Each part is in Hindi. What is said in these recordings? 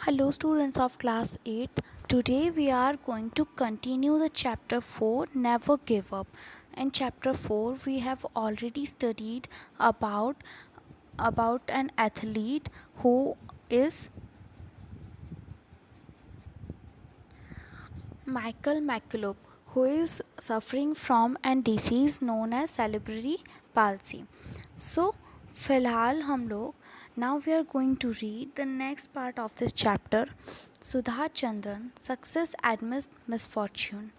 Hello students of class 8. Today we are going to continue the chapter 4 Never Give Up. In chapter 4 we have already studied about an athlete who is Michael McCullough, who is suffering from a disease known as cerebral palsy. So फिलहाल हम लोग now we are going to read the next part of this chapter. Sudha Chandran success amidst misfortune.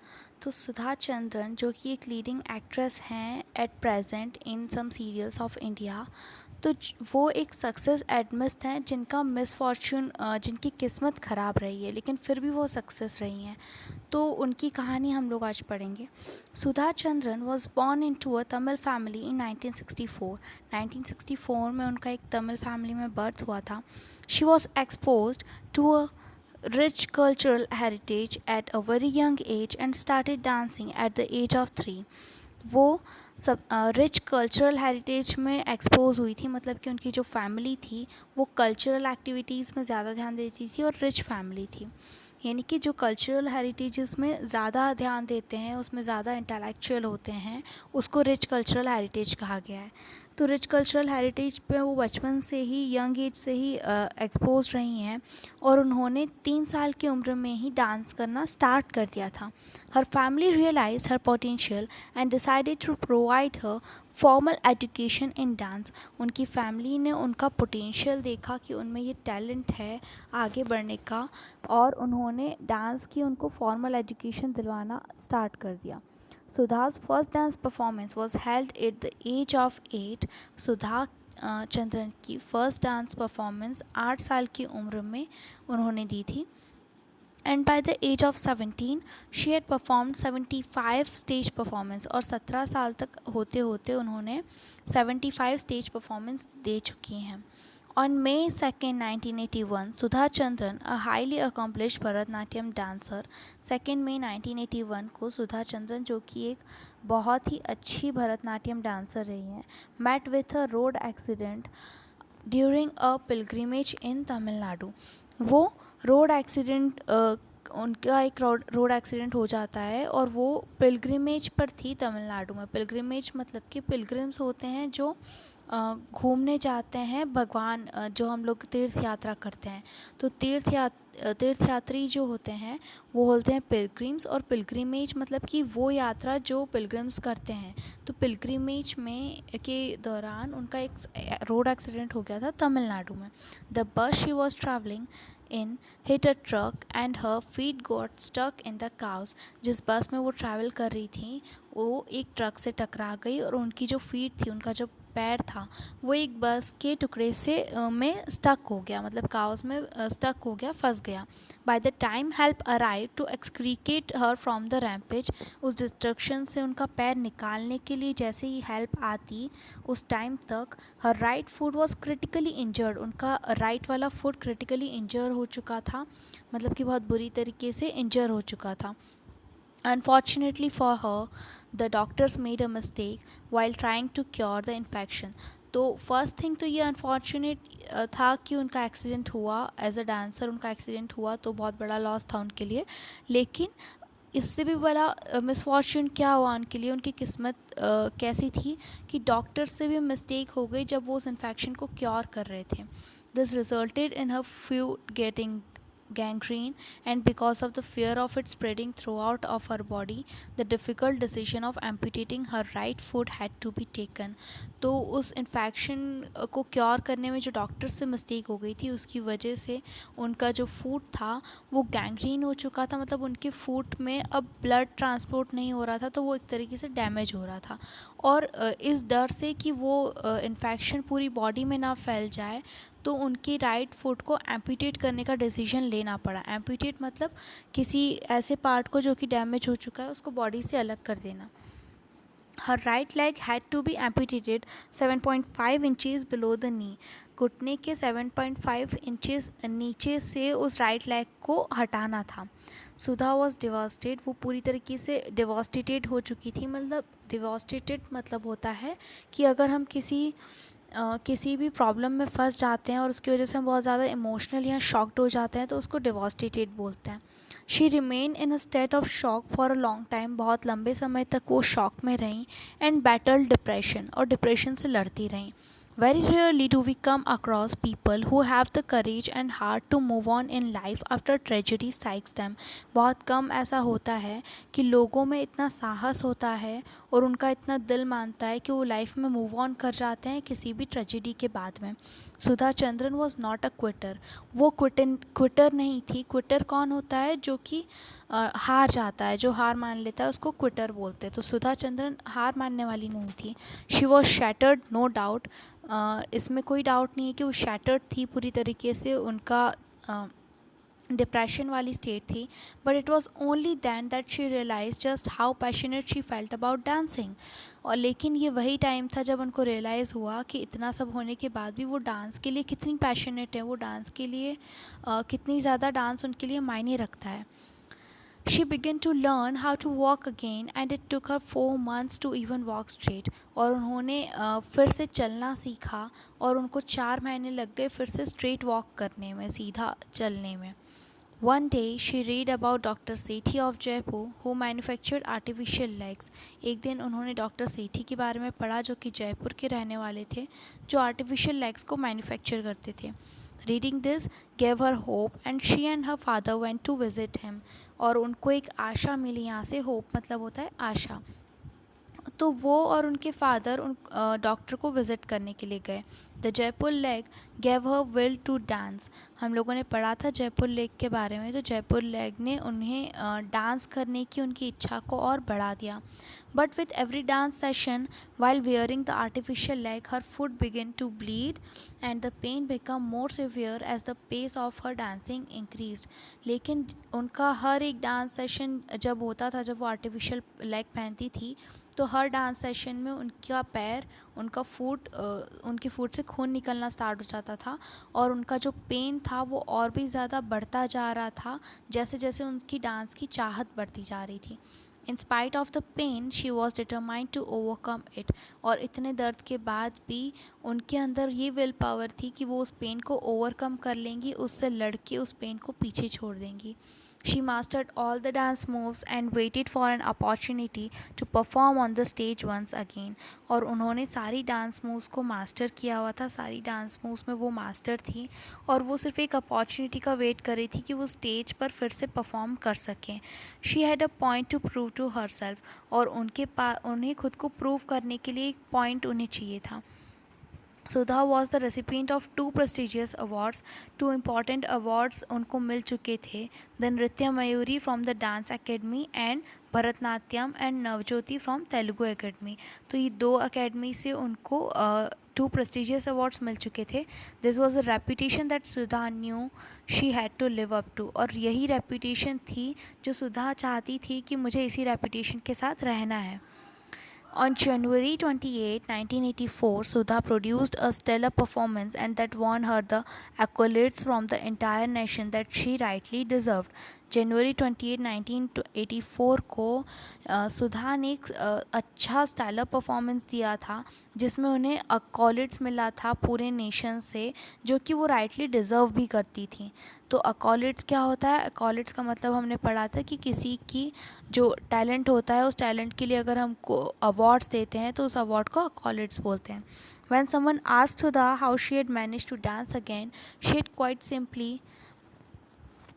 तो सुधा चंद्रन जो कि एक लीडिंग एक्ट्रेस हैं at present in some serials of India, तो वो एक सक्सेस एडमिस्ट हैं जिनका मिसफॉर्च्यून जिनकी किस्मत ख़राब रही है लेकिन फिर भी वो सक्सेस रही हैं. तो उनकी कहानी हम लोग आज पढ़ेंगे. Sudha Chandran was born into a Tamil family in 1964. 1964 में उनका एक तमिल फैमिली में बर्थ हुआ था. She was exposed to a rich cultural heritage at a very young age and started dancing at the age of 3. वो सब रिच कल्चरल हेरिटेज में एक्सपोज हुई थी, मतलब कि उनकी जो फैमिली थी वो कल्चरल एक्टिविटीज़ में ज़्यादा ध्यान देती थी और रिच फैमिली थी. यानी कि जो कल्चरल हेरिटेजेस में ज़्यादा ध्यान देते हैं, उसमें ज़्यादा इंटेलेक्चुअल होते हैं, उसको रिच कल्चरल हेरिटेज कहा गया है. तो रिच कल्चरल हेरिटेज पे वो बचपन से ही यंग एज से ही एक्सपोज रही हैं और उन्होंने 3 साल की उम्र में ही डांस करना स्टार्ट कर दिया था. Her family realize her potential and decided to provide her formal education in dance. उनकी फैमिली ने उनका पोटेंशियल देखा कि उनमें ये टैलेंट है आगे बढ़ने का और उन्होंने डांस की उनको फॉर्मल एजुकेशन दिलवाना स्टार्ट कर दिया. Sudha's first dance performance was held at the age of 8. Sudha Chandran की फर्स्ट डांस परफॉर्मेंस 8 साल की उम्र में उन्होंने दी थी. And by the age of 17 she had performed 75 stage performance. और 17 साल तक होते होते उन्होंने 75 स्टेज परफॉर्मेंस दे चुकी हैं. On May 2nd, 1981, Sudha Chandran, a highly accomplished Bharatanatyam dancer, 2 मई 1981 को सुधा चंद्रन जो कि एक बहुत ही अच्छी भरतनाट्यम डांसर रही हैं, met with a road accident during a pilgrimage in Tamil Nadu. वो रोड एक्सीडेंट उनका एक रोड एक्सीडेंट हो जाता है और वो पिलग्रिमेज पर थी तमिलनाडु में. पिलग्रिमेज मतलब कि पिलग्रिम्स होते हैं जो घूमने जाते हैं भगवान, जो हम लोग तीर्थ यात्रा करते हैं. तो तीर्थयात्री जो होते हैं वो बोलते हैं पिलग्रिम्स. और पिलग्रिमेज मतलब कि वो यात्रा जो पिलग्रिम्स करते हैं. तो पिलग्रिमेज में के दौरान उनका एक रोड एक्सीडेंट हो गया था तमिलनाडु में. The bus she was travelling in hit a truck and her feet got stuck in the cows. जिस बस में वो ट्रैवल कर रही थी वो एक ट्रक से टकरा गई और उनकी जो फीट थी, उनका जो पैर था, वो एक बस के टुकड़े से में स्टक हो गया, मतलब काउस में स्टक हो गया, फंस गया. By the time help arrive to extricate her from the rampage. उस डिस्ट्रक्शन से उनका पैर निकालने के लिए जैसे ही हेल्प आती, उस टाइम तक her right foot was critically injured. उनका राइट वाला फुट क्रिटिकली इंजर हो चुका था, मतलब कि बहुत बुरी तरीके से इंजर हो चुका था. Unfortunately for her, the doctors made a mistake while trying to cure the infection. तो फर्स्ट थिंग तो ये अनफॉर्चुनेट था कि उनका एक्सीडेंट हुआ. एज अ डांसर उनका एक्सीडेंट हुआ तो बहुत बड़ा लॉस था उनके लिए. लेकिन इससे भी बड़ा मिसफॉर्चून क्या हुआ उनके लिए, उनकी किस्मत कैसी थी कि डॉक्टर से भी मिस्टेक हो गई जब वो उस इन्फेक्शन को क्योर कर रहे थे. This resulted in her foot getting gangrene, and because of the fear of it spreading throughout of her body, the difficult decision of amputating her right foot had to be taken. तो उस इन्फेक्शन को क्योर करने में जो डॉक्टर से मिस्टेक हो गई थी उसकी वजह से उनका जो फूट था वो गैंग्रीन हो चुका था. मतलब उनके फूट में अब ब्लड ट्रांसपोर्ट नहीं हो रहा था, तो वो एक तरीके से डैमेज हो रहा था. और इस डर से कि वो इन्फेक्शन पूरी बॉडी में ना फैल जाए, तो उनकी राइट फुट को एम्पूटेट करने का डिसीजन लेना पड़ा. एम्पूटेट मतलब किसी ऐसे पार्ट को जो कि डैमेज हो चुका है उसको बॉडी से अलग कर देना. Her right leg had to be amputated 7.5 inches below the knee. घुटने के 7.5 इंचज़ नीचे से उस राइट लेग को हटाना था. Sudha was devastated. वो पूरी तरीके से डिवास्टेटेड हो चुकी थी. मतलब डिवास्टेटेड मतलब होता है कि अगर हम किसी किसी भी प्रॉब्लम में फंस जाते हैं और उसकी वजह से हम बहुत ज़्यादा इमोशनल या शॉक्ड हो जाते हैं तो उसको डिवॉस्टेटेड बोलते हैं। She remain in a state of shock for a long time, बहुत लंबे समय तक वो शॉक में रहीं, एंड बैटल डिप्रेशन, और डिप्रेशन से लड़ती रहीं। Very rarely do we come across people who have the courage and heart to move on in life after tragedy strikes them. बहुत कम ऐसा होता है कि लोगों में इतना साहस होता है और उनका इतना दिल मानता है कि वो लाइफ में मूव ऑन कर जाते हैं किसी भी ट्रेजेडी के बाद में। Sudha Chandran was not a quitter. वो क्विटर नहीं थी। क्विटर कौन होता है? जो कि हार जाता है, जो हार मान लेता है उसको क्विटर बोलते हैं। तो सुधा चंद्रन हार मानने वाली नहीं थी। She was shattered, no doubt. इसमें कोई डाउट नहीं है कि वो शैटर्ड थी पूरी तरीके से, उनका डिप्रेशन वाली स्टेट थी। But it was only then that she realise just how passionate she felt about dancing. और लेकिन ये वही टाइम था जब उनको रियलाइज़ हुआ कि इतना सब होने के बाद भी वो डांस के लिए कितनी पैशनेट है, वो डांस के लिए कितनी ज़्यादा डांस उनके लिए मायने रखता है। She began to learn how to walk again and it took her 4 months to even walk straight. और उन्होंने फिर से चलना सीखा और उनको 4 महीने लग गए फिर से स्ट्रेट वॉक करने में, सीधा चलने में। One day she read about Dr. Sethi of Jaipur who manufactured artificial legs. एक दिन उन्होंने डॉक्टर सेठी के बारे में पढ़ा जो कि जयपुर के रहने वाले थे, जो आर्टिफिशियल लेग्स को मैन्युफैक्चर करते थे। Reading this gave her hope and she and her father went to visit him. और उनको एक आशा मिली यहाँ से, होप मतलब होता है आशा। तो वो और उनके फादर उन डॉक्टर को विज़िट करने के लिए गए। The Jaipur leg gave her will to dance. हम लोगों ने पढ़ा था जयपुर लेग के बारे में, तो जयपुर लेग ने उन्हें डांस करने की उनकी इच्छा को और बढ़ा दिया। But with every dance session while wearing the artificial leg her foot began to bleed and the pain became more severe as the pace of her dancing increased. लेकिन उनका हर एक डांस सेशन जब होता था, जब वो आर्टिफिशियल लेग पहनती थी, तो हर डांस सेशन में उनका पैर, उनके फुट से खून निकलना स्टार्ट हो जाता था और उनका जो पेन था वो और भी ज़्यादा बढ़ता जा रहा था जैसे जैसे उनकी डांस की चाहत बढ़ती जा रही थी। In spite of the pain she was determined to overcome it. और इतने दर्द के बाद भी उनके अंदर ये विल पावर थी कि वो उस पेन को ओवरकम कर लेंगी, उससे लड़ के उस पेन को पीछे छोड़ देंगी। She mastered all the dance moves and waited for an opportunity to perform on the stage once again. और उन्होंने सारी डांस मूव्स को मास्टर किया हुआ था, सारी डांस मूव्स में वो मास्टर थी और वो सिर्फ एक अपॉर्चुनिटी का वेट कर रही थी कि वो स्टेज पर फिर से परफॉर्म कर सकें। She had a point to prove to herself. और उन्हें खुद को प्रूव करने के लिए एक पॉइंट उन्हें चाहिए था। Sudha was the recipient of 2 prestigious awards. 2 important awards उनको मिल चुके थे, the Nritya Mayuri from the dance academy and Bharatanatyam and Navajyoti from Telugu academy. तो ये 2 अकेडमी से उनको 2 prestigious अवार्ड्स मिल चुके थे। This was a reputation that Sudha knew she had to live up to. और यही रेपुटेशन थी जो सुधा चाहती थी कि मुझे इसी रेपुटेशन के साथ रहना है। On January 28, 1984, Sudha produced a stellar performance and that won her the accolades from the entire nation that she rightly deserved. जनवरी 28, 1984 को सुधा ने एक अच्छा स्टाइलर परफॉर्मेंस दिया था जिसमें उन्हें अकॉलिड्स मिला था पूरे नेशन से, जो कि वो राइटली डिज़र्व भी करती थी। तो अकॉलिड्स क्या होता है? अकॉलिड्स का मतलब हमने पढ़ा था कि किसी की जो टैलेंट होता है उस टैलेंट के लिए अगर हमको अवार्ड्स देते हैं तो उस अवार्ड को अकॉलिड्स बोलते हैं। When someone asked Sudha how she had managed to dance again, she had quite simply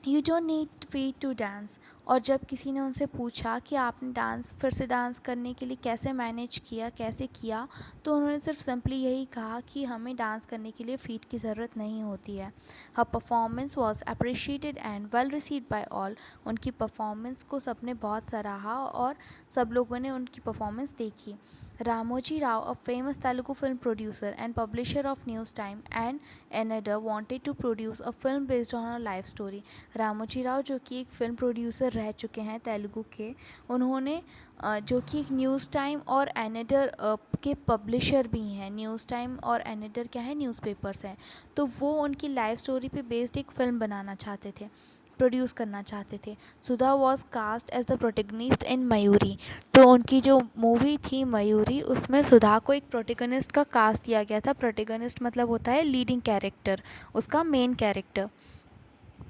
you don't need feet to dance. और जब किसी ने उनसे पूछा कि आपने फिर से डांस करने के लिए कैसे मैनेज किया, कैसे किया, तो उन्होंने सिर्फ सिंपली यही कहा कि हमें डांस करने के लिए फीट की ज़रूरत नहीं होती है। हर performance was appreciated and well received by all. उनकी परफॉर्मेंस को सबने बहुत सराहा और सब लोगों ने उनकी परफॉर्मेंस देखी। Ramoji Rao, a famous Telugu film producer and publisher of News Time and another, wanted to produce a film based on a life story. Ramoji Rao जो कि एक फ़िल्म प्रोड्यूसर रह चुके हैं तेलुगु के, उन्होंने जो कि एक न्यूज़ टाइम और एनेडर के पब्लिशर भी हैं। न्यूज़ टाइम और एनेडर क्या है? न्यूज़पेपर्स हैं। तो वो उनकी लाइफ स्टोरी पे बेस्ड एक फ़िल्म बनाना चाहते थे। प्रोड्यूस करना चाहते थे। Sudha was cast as the protagonist in Mayuri. तो उनकी जो मूवी थी मयूरी, उसमें सुधा को एक प्रोटेगनिस्ट का कास्ट दिया गया था। प्रोटेगनिस्ट मतलब होता है लीडिंग कैरेक्टर, उसका main character.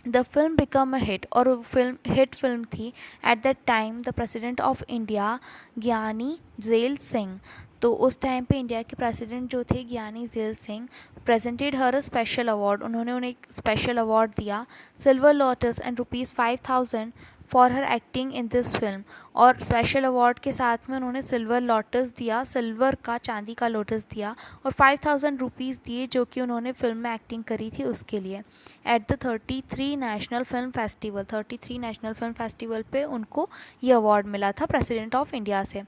The film become a hit, और हिट फिल्म थी। At that time the president of India ज्ञानी ज़ैल सिंह, तो उस टाइम पे इंडिया के प्रेसिडेंट जो थे Giani Zail Singh, presented her a special award, उन्होंने उन्हें एक स्पेशल अवार्ड दिया, silver lotus and ₹5,000 for her acting in this film. और स्पेशल अवार्ड के साथ में उन्होंने सिल्वर लोटस दिया, सिल्वर का, चांदी का लोटस दिया, और ₹5,000 दिए जो कि उन्होंने फिल्म में एक्टिंग करी थी उसके लिए। At the 33 national film festival, 33 national film festival पे उनको ये अवार्ड मिला था प्रेसिडेंट ऑफ इंडिया से।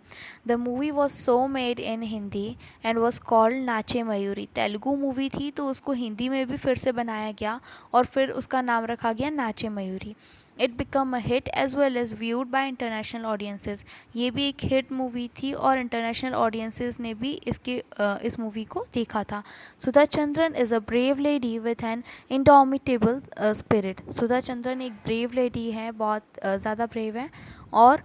The movie was so made in Hindi and was called नाचे मयूरी। तेलुगु मूवी थी तो उसको हिंदी में भी फिर से बनाया गया और फिर उसका नाम रखा गया Nache Mayuri. It become a hit as well as viewed by international audiences. ये भी एक हिट मूवी थी और इंटरनेशनल ऑडियंसेस ने भी इस मूवी को देखा था। Sudha Chandran is a brave lady with an indomitable spirit. Sudha Chandran एक ब्रेव लेडी है, बहुत ज़्यादा ब्रेव है, और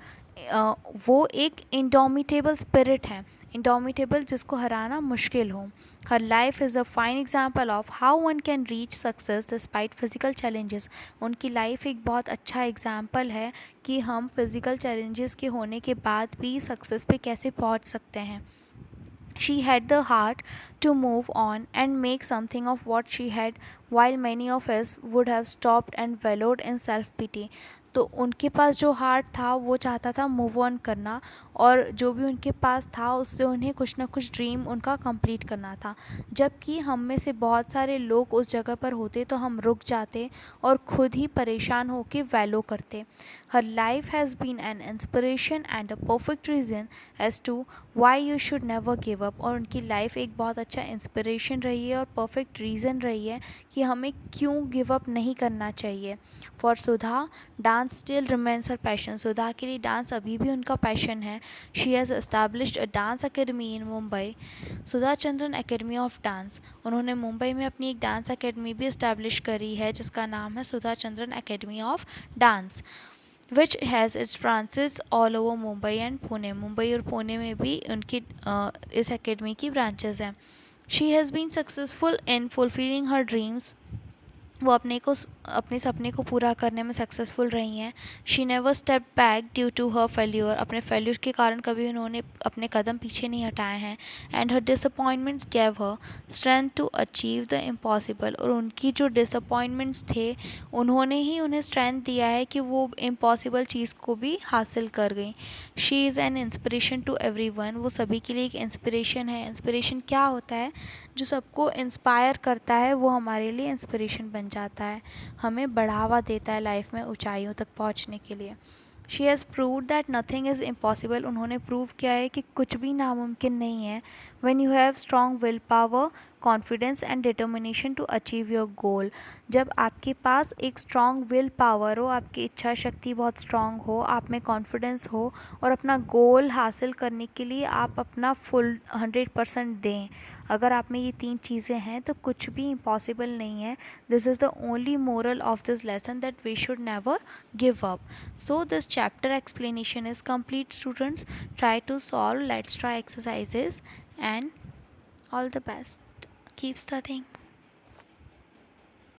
वो एक इंडोमिटेबल स्पिरिट है। इंडोमिटेबल जिसको हराना मुश्किल हो। हर life is a fine example of how one can reach success despite physical challenges. उनकी लाइफ एक बहुत अच्छा एग्जाम्पल है कि हम फिज़िकल चैलेंजेस के होने के बाद भी सक्सेस पे कैसे पहुंच सकते हैं। She had the heart to move on and make something of what she had, while many of us would have stopped and wallowed in self-pity. तो उनके पास जो हार्ट था वो चाहता था मूव ऑन करना, और जो भी उनके पास था उससे उन्हें कुछ ना कुछ ड्रीम उनका कंप्लीट करना था। जबकि हम में से बहुत सारे लोग उस जगह पर होते तो हम रुक जाते और खुद ही परेशान होकर वैलो करते। Her life has been an inspiration and a perfect reason as to why you should never give up. और उनकी लाइफ एक बहुत अच्छा इंस्पिरेशन रही है और परफेक्ट रीज़न रही है कि हमें क्यों गिव अप नहीं करना चाहिए। For Sudha dance still remains her passion. Sudha के लिए डांस अभी भी उनका पैशन है। She has established a dance academy in Mumbai, Sudha Chandran academy of dance. उन्होंने मुंबई में अपनी एक डांस अकेडमी भी इस्टेब्लिश करी है जिसका नाम है Sudha Chandran academy of dance, which has its branches all over Mumbai and Pune. Mumbai और पुणे में भी उनकी इस एकेडमी की ब्रांचेस हैं। She has been successful in fulfilling her dreams. वो अपने सपने को पूरा करने में सक्सेसफुल रही हैं। She never step back due to her failure. अपने फेल्यूर के कारण कभी उन्होंने अपने कदम पीछे नहीं हटाए हैं। And her disappointments gave her strength to achieve the impossible. और उनकी जो डिसअपॉइंटमेंट्स थे उन्होंने ही उन्हें स्ट्रेंथ दिया है कि वो इम्पॉसिबल चीज़ को भी हासिल कर गई। She is an inspiration to everyone. वो सभी के लिए एक इंस्पिरेशन है। इंस्पिरेशन क्या होता है? जो सबको इंस्पायर करता है वो हमारे लिए इंस्पिरेशन बन जाता है, हमें बढ़ावा देता है लाइफ में ऊंचाइयों तक पहुंचने के लिए। She has proved that nothing is impossible. उन्होंने प्रूव किया है कि कुछ भी नामुमकिन नहीं है। When you have strong will power, confidence and determination to achieve your goal. जब आपके पास एक स्ट्रॉन्ग विल पावर हो, आपकी इच्छा शक्ति बहुत स्ट्रॉन्ग हो, आप में कॉन्फिडेंस हो और अपना गोल हासिल करने के लिए आप अपना फुल 100% दें, अगर आप में ये 3 चीज़ें हैं तो कुछ भी इम्पॉसिबल नहीं है। This is the only moral of this lesson that we should never give up. So this chapter explanation is complete, students. Try to solve. Let's try exercises and all the best. Keep studying.